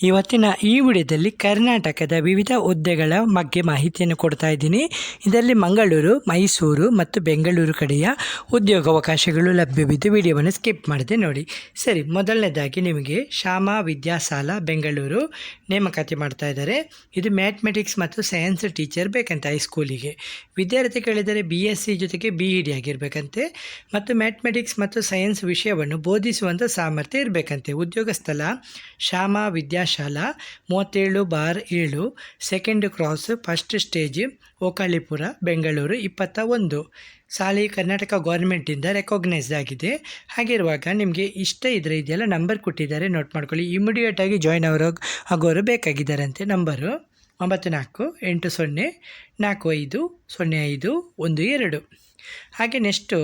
ಇವತ್ತಿನ ಈ ವಿಡಿಯೋದಲ್ಲಿ ಕರ್ನಾಟಕದ ವಿವಿಧ ಹುದ್ದೆಗಳ ಬಗ್ಗೆ ಮಾಹಿತಿಯನ್ನು ಕೊಡ್ತಾ ಇದ್ದೀನಿ. ಇದರಲ್ಲಿ ಮಂಗಳೂರು, ಮೈಸೂರು ಮತ್ತು ಬೆಂಗಳೂರು ಕಡೆಯ ಉದ್ಯೋಗಾವಕಾಶಗಳು ಲಭ್ಯವಿದ್ದು ವಿಡಿಯೋವನ್ನು ಸ್ಕಿಪ್ ಮಾಡಿದೆ ನೋಡಿ. ಸರಿ, ಮೊದಲನೇದಾಗಿ ನಿಮಗೆ ಶ್ಯಾಮಾ ವಿದ್ಯಾಸಾಲ ಬೆಂಗಳೂರು ನೇಮಕಾತಿ ಮಾಡ್ತಾ ಇದ್ದಾರೆ. ಇದು ಮ್ಯಾಥಮೆಟಿಕ್ಸ್ ಮತ್ತು ಸೈನ್ಸ್ ಟೀಚರ್ ಬೇಕಂತೆ. ಹೈಸ್ಕೂಲಿಗೆ ವಿದ್ಯಾರ್ಥಿ ಕೇಳಿದರೆ BSc ಜೊತೆಗೆ BEd ಆಗಿರಬೇಕಂತೆ ಮತ್ತು ಮ್ಯಾಥಮೆಟಿಕ್ಸ್ ಮತ್ತು ಸೈನ್ಸ್ ವಿಷಯವನ್ನು ಬೋಧಿಸುವಂಥ ಸಾಮರ್ಥ್ಯ ಇರಬೇಕಂತೆ. ಉದ್ಯೋಗ ಸ್ಥಳ Shyama Vidyashala 37/7 second cross first stage Okalipura Bengaluru 21. ಸಾಲಿ ಕರ್ನಾಟಕ ಗೌರ್ಮೆಂಟಿಂದ ರೆಕಾಗ್ನೈಸ್ಡ್ ಆಗಿದೆ. ಹಾಗಿರುವಾಗ ನಿಮಗೆ ಇಷ್ಟ ಇದ್ದರೆ ಇದೆಲ್ಲ ನಂಬರ್ ಕೊಟ್ಟಿದ್ದಾರೆ, ನೋಟ್ ಮಾಡ್ಕೊಳ್ಳಿ. ಇಮಿಡಿಯೇಟಾಗಿ ಜಾಯ್ನ್ ಆಗೋರು ಬೇಕಾಗಿದ್ದಾರಂತೆ. ನಂಬರು 9480450512. ಹಾಗೆ ನೆಕ್ಸ್ಟು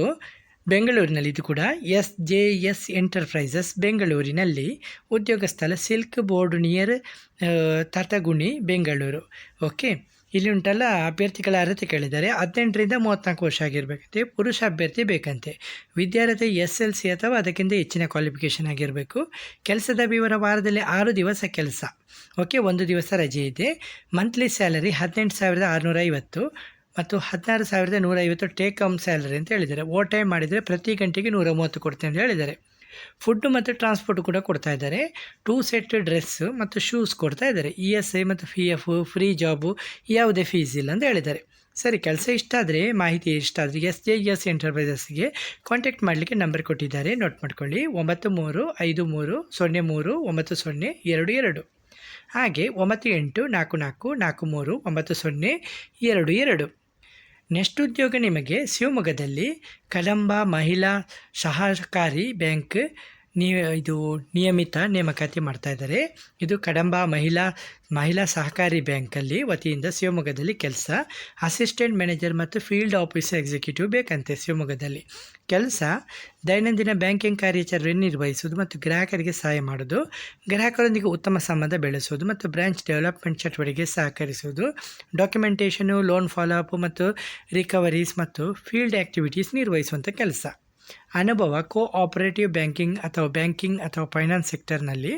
ಬೆಂಗಳೂರಿನಲ್ಲಿ ಇದು ಕೂಡ SJS ಎಂಟರ್ಪ್ರೈಸಸ್ ಬೆಂಗಳೂರಿನಲ್ಲಿ ಉದ್ಯೋಗ ಸ್ಥಳ silk board near Thathaguni Bengaluru. Okay, ಇಲ್ಲಿ ಉಂಟಲ್ಲ ಅಭ್ಯರ್ಥಿಗಳ ಅರ್ಹತೆ ಕೇಳಿದ್ದಾರೆ. 18ರಿಂದ 34 ವರ್ಷ ಆಗಿರಬೇಕಂತೆ. ಪುರುಷ ಅಭ್ಯರ್ಥಿ ಬೇಕಂತೆ. ವಿದ್ಯಾರ್ಥಿ SLC ಅಥವಾ ಅದಕ್ಕಿಂತ ಹೆಚ್ಚಿನ ಕ್ವಾಲಿಫಿಕೇಷನ್ ಆಗಿರಬೇಕು. ಕೆಲಸದ ವಿವರ ವಾರದಲ್ಲಿ 6 ದಿವಸ ಕೆಲಸ, ಓಕೆ, 1 ದಿವಸ ರಜೆ ಇದೆ. ಮಂತ್ಲಿ ಸ್ಯಾಲರಿ 18,650 ಮತ್ತು 16,150 ಟೇಕ್ ಹೋಮ್ ಸ್ಯಾಲರಿ ಅಂತ ಹೇಳಿದ್ದಾರೆ. ಓವರ್ ಟೈಮ್ ಮಾಡಿದರೆ ಪ್ರತಿ ಗಂಟೆಗೆ 130 ಕೊಡ್ತೀನಿ ಅಂತ ಹೇಳಿದ್ದಾರೆ. ಫುಡ್ಡು ಮತ್ತು ಟ್ರಾನ್ಸ್ಪೋರ್ಟ್ ಕೂಡ ಕೊಡ್ತಾ ಇದ್ದಾರೆ. 2 ಸೆಟ್ ಡ್ರೆಸ್ಸು ಮತ್ತು ಶೂಸ್ ಕೊಡ್ತಾ ಇದ್ದಾರೆ. ESI ಮತ್ತು PF ಫ್ರೀ ಜಾಬು, ಯಾವುದೇ ಫೀಸ್ ಇಲ್ಲ ಅಂತ ಹೇಳಿದ್ದಾರೆ. ಸರಿ, ಕೆಲಸ ಇಷ್ಟ ಆದರೆ, ಮಾಹಿತಿ ಇಷ್ಟ ಆದರೆ SJS ಎಂಟರ್ಪ್ರೈಸಸ್ಗೆ ಕಾಂಟ್ಯಾಕ್ಟ್ ಮಾಡಲಿಕ್ಕೆ ನಂಬರ್ ಕೊಟ್ಟಿದ್ದಾರೆ, ನೋಟ್ ಮಾಡ್ಕೊಳ್ಳಿ. 9353039022. ಹಾಗೆ 9844439022. ನೆಕ್ಸ್ಟ್ ಉದ್ಯೋಗ ನಿಮಗೆ ಶಿವಮೊಗ್ಗದಲ್ಲಿ ಕದಂಬ ಮಹಿಳಾ ಸಹಕಾರಿ ಬ್ಯಾಂಕ್ ಇದು ನಿಯಮಿತ ನೇಮಕಾತಿ ಮಾಡ್ತಾ ಇದ್ದಾರೆ. ಇದು ಕದಂಬ ಮಹಿಳಾ ಸಹಕಾರಿ ಬ್ಯಾಂಕಲ್ಲಿ ವತಿಯಿಂದ ಶಿವಮೊಗ್ಗದಲ್ಲಿ ಕೆಲಸ. ಅಸಿಸ್ಟೆಂಟ್ ಮ್ಯಾನೇಜರ್ ಮತ್ತು ಫೀಲ್ಡ್ ಆಫೀಸರ್ ಎಕ್ಸಿಕ್ಯೂಟಿವ್ ಬೇಕಂತೆ. ಶಿವಮೊಗ್ಗದಲ್ಲಿ ಕೆಲಸ ದೈನಂದಿನ ಬ್ಯಾಂಕಿಂಗ್ ಕಾರ್ಯಾಚರಣೆ ನಿರ್ವಹಿಸುವುದು ಮತ್ತು ಗ್ರಾಹಕರಿಗೆ ಸಹಾಯ ಮಾಡೋದು, ಗ್ರಾಹಕರೊಂದಿಗೆ ಉತ್ತಮ ಸಂಬಂಧ ಬೆಳೆಸುವುದು ಮತ್ತು ಬ್ರಾಂಚ್ ಡೆವಲಪ್ಮೆಂಟ್ ಚಟುವಟಿಕೆಗೆ ಸಹಕರಿಸುವುದು, ಡಾಕ್ಯುಮೆಂಟೇಷನು, ಲೋನ್ ಫಾಲೋಅಪ್ ಮತ್ತು ರಿಕವರೀಸ್ ಮತ್ತು ಫೀಲ್ಡ್ ಆ್ಯಕ್ಟಿವಿಟೀಸ್ ನಿರ್ವಹಿಸುವಂಥ ಕೆಲಸ. ಅನುಭವ ಕೋಆಪರೇಟಿವ್ ಬ್ಯಾಂಕಿಂಗ್ ಅಥವಾ ಫೈನಾನ್ಸ್ ಸೆಕ್ಟರ್ನಲ್ಲಿ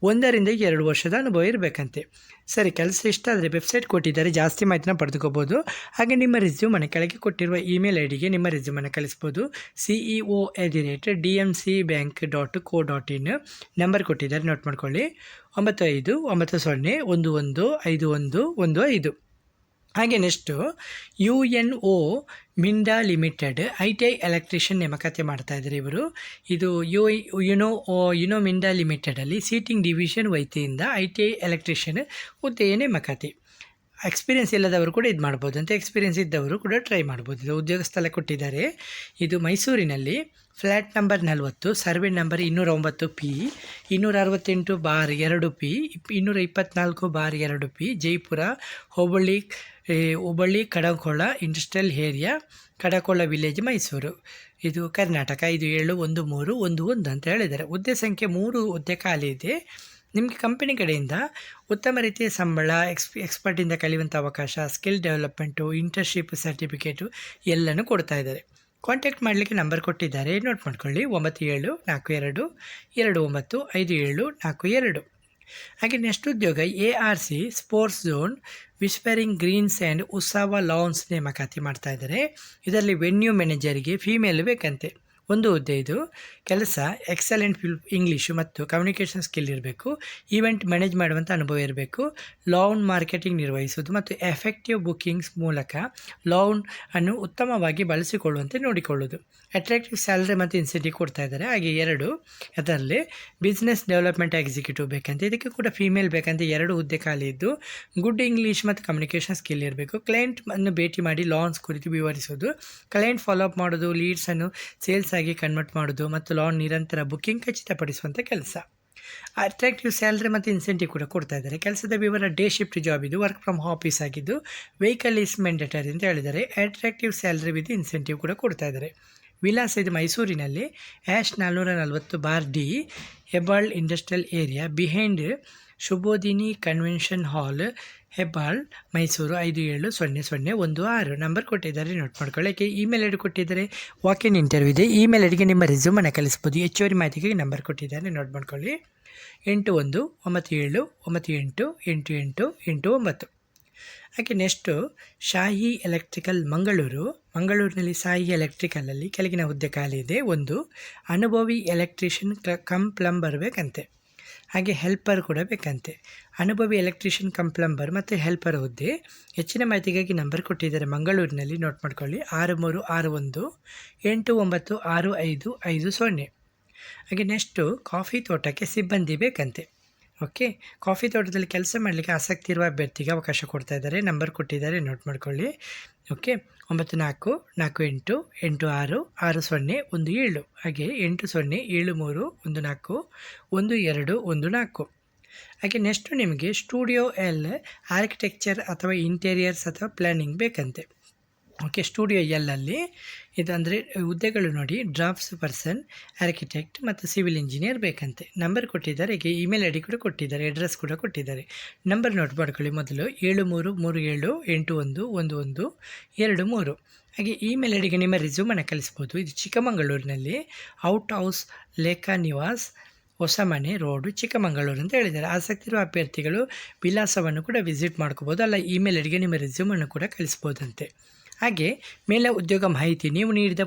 1 ರಿಂದ 2 ವರ್ಷದ ಅನುಭವ ಇರಬೇಕಂತೆ. ಸರಿ, ಕೆಲಸ ಇಷ್ಟ ಆದರೆ ವೆಬ್ಸೈಟ್ ಕೊಟ್ಟಿದ್ದಾರೆ, ಜಾಸ್ತಿ ಮಾಹಿತಿನ ಪಡೆದುಕೋಬೋದು. ಹಾಗೆ ನಿಮ್ಮ ರೆಸ್ಯೂಮನ್ನು ಕೆಳಗೆ ಕೊಟ್ಟಿರುವ ಇಮೇಲ್ IDಗೆ ನಿಮ್ಮ ರೆಸ್ಯೂಮನ್ನು ಕಳಿಸ್ಬೋದು. ceo@dmcbank.co.in ನಂಬರ್ ಕೊಟ್ಟಿದ್ದಾರೆ, ನೋಟ್ ಮಾಡ್ಕೊಳ್ಳಿ. 9590115115. ಹಾಗೆ next UNO Minda limited ITI electrician ನೇಮಕಾತಿ ಮಾಡ್ತಾ ಇದ್ದಾರೆ ಇವರು. ಇದು ಯುನೋ ಮಿಂಡಾ ಲಿಮಿಟೆಡಲ್ಲಿ ಸೀಟಿಂಗ್ ಡಿವಿಷನ್ ವತಿಯಿಂದ ITI ಎಲೆಕ್ಟ್ರಿಷಿಯನ್ ಹುದ್ದೆಯ ನೇಮಕಾತಿ. ಎಕ್ಸ್ಪೀರಿಯೆನ್ಸ್ ಇಲ್ಲದವರು ಕೂಡ ಇದು ಮಾಡ್ಬೋದು ಅಂತ, ಎಕ್ಸ್ಪೀರಿಯೆನ್ಸ್ ಇದ್ದವರು ಕೂಡ ಟ್ರೈ ಮಾಡ್ಬೋದು. ಇದು ಉದ್ಯೋಗ ಸ್ಥಳ ಕೊಟ್ಟಿದ್ದಾರೆ. ಇದು ಮೈಸೂರಿನಲ್ಲಿ flat number 40, survey number 209P, 268/2P, 224/2P, Jaipur, Hubballi Kadakol industrial area, Kadakol village, Mysuru. ಇದು ಕರ್ನಾಟಕ. 571311 ಅಂತ ಹೇಳಿದ್ದಾರೆ. ಹುದ್ದೆ ಸಂಖ್ಯೆ 3 ಹುದ್ದೆ ಖಾಲಿ ಇದೆ. ನಿಮಗೆ ಕಂಪನಿ ಕಡೆಯಿಂದ ಉತ್ತಮ ರೀತಿಯ ಸಂಬಳ, ಎಕ್ಸ್ಪರ್ಟಿಂದ ಕಲಿಯುವಂಥ ಅವಕಾಶ, ಸ್ಕಿಲ್ ಡೆವಲಪ್ಮೆಂಟು, ಇಂಟರ್ನ್ಶಿಪ್ ಸರ್ಟಿಫಿಕೇಟು ಎಲ್ಲನೂ ಕೊಡ್ತಾ ಇದ್ದಾರೆ. ಕಾಂಟ್ಯಾಕ್ಟ್ ಮಾಡಲಿಕ್ಕೆ ನಂಬರ್ ಕೊಟ್ಟಿದ್ದಾರೆ, ನೋಟ್ ಮಾಡ್ಕೊಳ್ಳಿ. 9740295742. ಹಾಗೆ ನೆಕ್ಸ್ಟ್ ಉದ್ಯೋಗ ARC sports zone whispering greens and Utsav lawns ನೇಮಕಾತಿ ಮಾಡ್ತಾ ಇದ್ದಾರೆ. ಇದರಲ್ಲಿ ವೆನ್ಯೂ ಮ್ಯಾನೇಜರಿಗೆ ಫೀಮೇಲ್ ಬೇಕಂತೆ. 1 ಹುದ್ದೆ ಇದು. ಕೆಲಸ ಎಕ್ಸಲೆಂಟ್ ಇಂಗ್ಲೀಷು ಮತ್ತು ಕಮ್ಯುನಿಕೇಷನ್ ಸ್ಕಿಲ್ ಇರಬೇಕು. ಈವೆಂಟ್ ಮ್ಯಾನೇಜ್ ಮಾಡುವಂಥ ಅನುಭವ ಇರಬೇಕು. ಲೋನ್ ಮಾರ್ಕೆಟಿಂಗ್ ನಿರ್ವಹಿಸುವುದು ಮತ್ತು ಎಫೆಕ್ಟಿವ್ ಬುಕ್ಕಿಂಗ್ಸ್ ಮೂಲಕ ಲೋನ್ ಅನ್ನು ಉತ್ತಮವಾಗಿ ಬಳಸಿಕೊಳ್ಳುವಂತೆ ನೋಡಿಕೊಳ್ಳೋದು. ಅಟ್ರಾಕ್ಟಿವ್ ಸ್ಯಾಲರಿ ಮತ್ತು ಇನ್ಸೆಂಟಿವ್ ಕೊಡ್ತಾ ಇದ್ದಾರೆ. ಹಾಗೆ 2 ಅದರಲ್ಲಿ ಬಿಸ್ನೆಸ್ ಡೆವಲಪ್ಮೆಂಟ್ ಎಕ್ಸಿಕ್ಯೂಟಿವ್ ಬೇಕಂತೆ. ಇದಕ್ಕೆ ಕೂಡ ಫೀಮೇಲ್ ಬೇಕಂತೆ. 2 ಹುದ್ದೆ ಖಾಲಿ ಇದ್ದು ಗುಡ್ ಇಂಗ್ಲೀಷ್ ಮತ್ತು ಕಮ್ಯುನಿಕೇಷನ್ ಸ್ಕಿಲ್ ಇರಬೇಕು. ಕ್ಲೈಂಟ್ ಅನ್ನು ಭೇಟಿ ಮಾಡಿ ಲಾನ್ಸ್ ಕುರಿತು ವಿವರಿಸೋದು, ಕ್ಲೈಂಟ್ ಫಾಲೋಅಪ್ ಮಾಡೋದು, ಲೀಡ್ಸನ್ನು ಸೇಲ್ಸ್ ಆಗಿ ಕನ್ವರ್ಟ್ ಮಾಡೋದು ಮತ್ತು ಲೋನ್ ನಿರಂತರ ಬುಕ್ಕಿಂಗ್ ಖಚಿತಪಡಿಸುವಂಥ ಕೆಲಸ. ಅಟ್ರಾಕ್ಟಿವ್ ಸ್ಯಾಲರಿ ಮತ್ತು ಇನ್ಸೆಂಟಿವ್ ಕೂಡ ಕೊಡ್ತಾ ಇದ್ದಾರೆ. ಕೆಲಸದ ವಿವರ ಡೇ ಶಿಫ್ಟ್ ಜಾಬ್ ಇದು, ವರ್ಕ್ ಫ್ರಮ್ ಆಫೀಸ್ ಆಗಿದ್ದು ವೆಹಿಕಲ್ ಈಸ್ ಮ್ಯಾಂಡೇಟರಿ ಅಂತ ಹೇಳಿದ್ದಾರೆ. ಅಟ್ರಾಕ್ಟಿವ್ ಸ್ಯಾಲರಿ ವಿತ್ ಇನ್ಸೆಂಟಿವ್ ಕೂಡ ಕೊಡ್ತಾ ಇದ್ದಾರೆ. ವಿಳಾಸ ಇದು ಮೈಸೂರಿನಲ್ಲಿ #440/D Hebbal industrial area behind Shubhodini convention hall, Hebbal, Mysuru 570016 number ಕೊಟ್ಟಿದ್ದಾರೆ, ನೋಟ್ ಮಾಡ್ಕೊಳ್ಳೋಕ್ಕೆ. ಇಮೇಲ್ ಐಡಿ ಕೊಟ್ಟಿದ್ದಾರೆ. ವಾಕ್ ಇನ್ ಇಂಟರ್ವ್ಯೂ ಇದೆ. ಇಮೇಲ್ ಐಡಿಗೆ ನಿಮ್ಮ ರೆಸ್ಯೂಮನ್ನು ಕಳಿಸ್ಬೋದು. ಹೆಚ್ಚುವರಿ ಮಾಹಿತಿಗೆ ನಂಬರ್ ಕೊಟ್ಟಿದ್ದಾರೆ, ನೋಟ್ ಮಾಡ್ಕೊಳ್ಳಿ. 8197988889. ಹಾಗೆ ನೆಕ್ಸ್ಟು ಶಾಹಿ ಎಲೆಕ್ಟ್ರಿಕಲ್ ಮಂಗಳೂರಿನಲ್ಲಿ ಸಾಯಿ ಎಲೆಕ್ಟ್ರಿಕಲಲ್ಲಿ ಕೆಳಗಿನ ಹುದ್ದೆ ಖಾಲಿ ಇದೆ. ಒಂದು ಅನುಭವಿ ಎಲೆಕ್ಟ್ರಿಷಿಯನ್ ಕಮ್ ಪ್ಲಂಬರ್ ಬೇಕಂತೆ, ಹಾಗೆ ಹೆಲ್ಪರ್ ಕೂಡ ಬೇಕಂತೆ. ಅನುಭವಿ ಎಲೆಕ್ಟ್ರಿಷಿಯನ್ ಕಮ್ ಪ್ಲಂಬರ್ ಮತ್ತು ಹೆಲ್ಪರ್ ಹುದ್ದೆ. ಹೆಚ್ಚಿನ ಮಾಹಿತಿಗಾಗಿ ನಂಬರ್ ಕೊಟ್ಟಿದ್ದಾರೆ ಮಂಗಳೂರಿನಲ್ಲಿ, ನೋಟ್ ಮಾಡ್ಕೊಳ್ಳಿ 6361896550. ಹಾಗೆ ನೆಕ್ಸ್ಟು ಕಾಫಿ ತೋಟಕ್ಕೆ ಸಿಬ್ಬಂದಿ ಬೇಕಂತೆ. ಓಕೆ, ಕಾಫಿ ತೋಟದಲ್ಲಿ ಕೆಲಸ ಮಾಡಲಿಕ್ಕೆ ಆಸಕ್ತಿ ಇರುವ ಅಭ್ಯರ್ಥಿಗೆ ಅವಕಾಶ ಕೊಡ್ತಾ ಇದ್ದಾರೆ. ನಂಬರ್ ಕೊಟ್ಟಿದ್ದಾರೆ, ನೋಟ್ ಮಾಡ್ಕೊಳ್ಳಿ. ಓಕೆ, 9448866017. ಹಾಗೆ 8073141214. ಹಾಗೆ ನೆಕ್ಸ್ಟು ನಿಮಗೆ ಸ್ಟುಡಿಯೋ ಎಲ್ ಆರ್ಕಿಟೆಕ್ಚರ್ ಅಥವಾ ಇಂಟೀರಿಯರ್ಸ್ ಅಥವಾ ಪ್ಲ್ಯಾನಿಂಗ್ ಬೇಕಂತೆ. ಓಕೆ, ಸ್ಟುಡಿಯೋ ಎಲ್ಲಲ್ಲಿ ಇದು ಅಂದರೆ ಹುದ್ದೆಗಳು ನೋಡಿ, ಡ್ರಾಫ್ಟ್ಸ್ ಪರ್ಸನ್, ಆರ್ಕಿಟೆಕ್ಟ್ ಮತ್ತು ಸಿವಿಲ್ ಇಂಜಿನಿಯರ್ ಬೇಕಂತೆ. ನಂಬರ್ ಕೊಟ್ಟಿದ್ದಾರೆ, ಹೀಗೆ ಇಮೇಲ್ ಐ ಡಿ ಕೂಡ ಕೊಟ್ಟಿದ್ದಾರೆ, ಅಡ್ರೆಸ್ ಕೂಡ ಕೊಟ್ಟಿದ್ದಾರೆ. ನಂಬರ್ ನೋಟ್ ಮಾಡ್ಕೊಳ್ಳಿ. ಮೊದಲು 7337811123. ಹಾಗೆ ಇಮೇಲ್ ಐ ಡಿಗೆ ನಿಮ್ಮ ರಿಸ್ಯೂಮನ್ನು ಕಳಿಸ್ಬೋದು. ಇದು ಚಿಕ್ಕಮಗಳೂರಿನಲ್ಲಿ ಔಟ್ ಹೌಸ್ ಲೇಖಾ ನಿವಾಸ್, ಹೊಸಮನೆ ರೋಡು, ಚಿಕ್ಕಮಗಳೂರು ಅಂತ ಹೇಳಿದ್ದಾರೆ. ಆಸಕ್ತಿ ಇರುವ ಅಭ್ಯರ್ಥಿಗಳು ವಿಳಾಸವನ್ನು ಕೂಡ ವಿಸಿಟ್ ಮಾಡ್ಕೋಬೋದು, ಅಲ್ಲ ಇಮೇಲ್ ಐ ಡಿಗೆ ನಿಮ್ಮ ರಿಸ್ಯೂಮನ್ನು ಕೂಡ ಕಳಿಸ್ಬೋದಂತೆ. ಹಾಗೆ ಮೇಲೆ ಉದ್ಯೋಗ ಮಾಹಿತಿ ನೀವು ನೀಡಿದ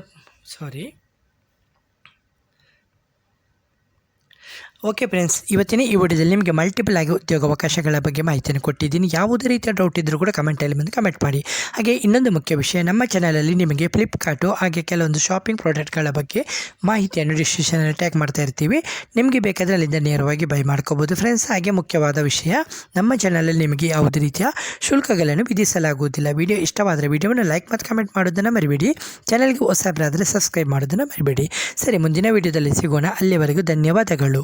ಓಕೆ ಫ್ರೆಂಡ್ಸ್, ಇವತ್ತಿನ ಈ ವಿಡಿಯೋದಲ್ಲಿ ನಿಮಗೆ ಮಲ್ಟಿಪಲ್ ಆಗಿ ಉದ್ಯೋಗಾವಕಾಶಗಳ ಬಗ್ಗೆ ಮಾಹಿತಿಯನ್ನು ಕೊಟ್ಟಿದ್ದೀನಿ. ಯಾವುದೇ ರೀತಿಯ ಡೌಟ್ ಇದ್ದರೂ ಕೂಡ ಕಮೆಂಟಲ್ಲಿ ಬಂದು ಕಮೆಂಟ್ ಮಾಡಿ. ಹಾಗೆ ಇನ್ನೊಂದು ಮುಖ್ಯ ವಿಷಯ, ನಮ್ಮ ಚಾನಲಲ್ಲಿ ನಿಮಗೆ ಫ್ಲಿಪ್ಕಾರ್ಟು ಹಾಗೆ ಕೆಲವೊಂದು ಶಾಪಿಂಗ್ ಪ್ರಾಡಕ್ಟ್ಗಳ ಬಗ್ಗೆ ಮಾಹಿತಿಯನ್ನು ಡಿಸ್ಕ್ರಿಪ್ಷನಲ್ಲಿ ಟ್ಯಾಗ್ ಮಾಡ್ತಾ ಇರ್ತೀವಿ. ನಿಮಗೆ ಬೇಕಾದರೆ ಅಲ್ಲಿಂದ ನೇರವಾಗಿ ಬೈ ಮಾಡ್ಕೋಬೋದು ಫ್ರೆಂಡ್ಸ್. ಹಾಗೆ ಮುಖ್ಯವಾದ ವಿಷಯ, ನಮ್ಮ ಚಾನಲಲ್ಲಿ ನಿಮಗೆ ಯಾವುದೇ ರೀತಿಯ ಶುಲ್ಕಗಳನ್ನು ವಿಧಿಸಲಾಗುವುದಿಲ್ಲ. ವಿಡಿಯೋ ಇಷ್ಟವಾದರೆ ವಿಡಿಯೋವನ್ನು ಲೈಕ್ ಮತ್ತು ಕಮೆಂಟ್ ಮಾಡೋದನ್ನು ಮರಿಬೇಡಿ. ಚಾನಲ್ಗೆ ಹೊಸಬರಾದರೆ ಸಬ್ಸ್ಕ್ರೈಬ್ ಮಾಡೋದನ್ನು ಮರಿಬೇಡಿ. ಸರಿ, ಮುಂದಿನ ವಿಡಿಯೋದಲ್ಲಿ ಸಿಗೋಣ. ಅಲ್ಲಿವರೆಗೂ ಧನ್ಯವಾದಗಳು.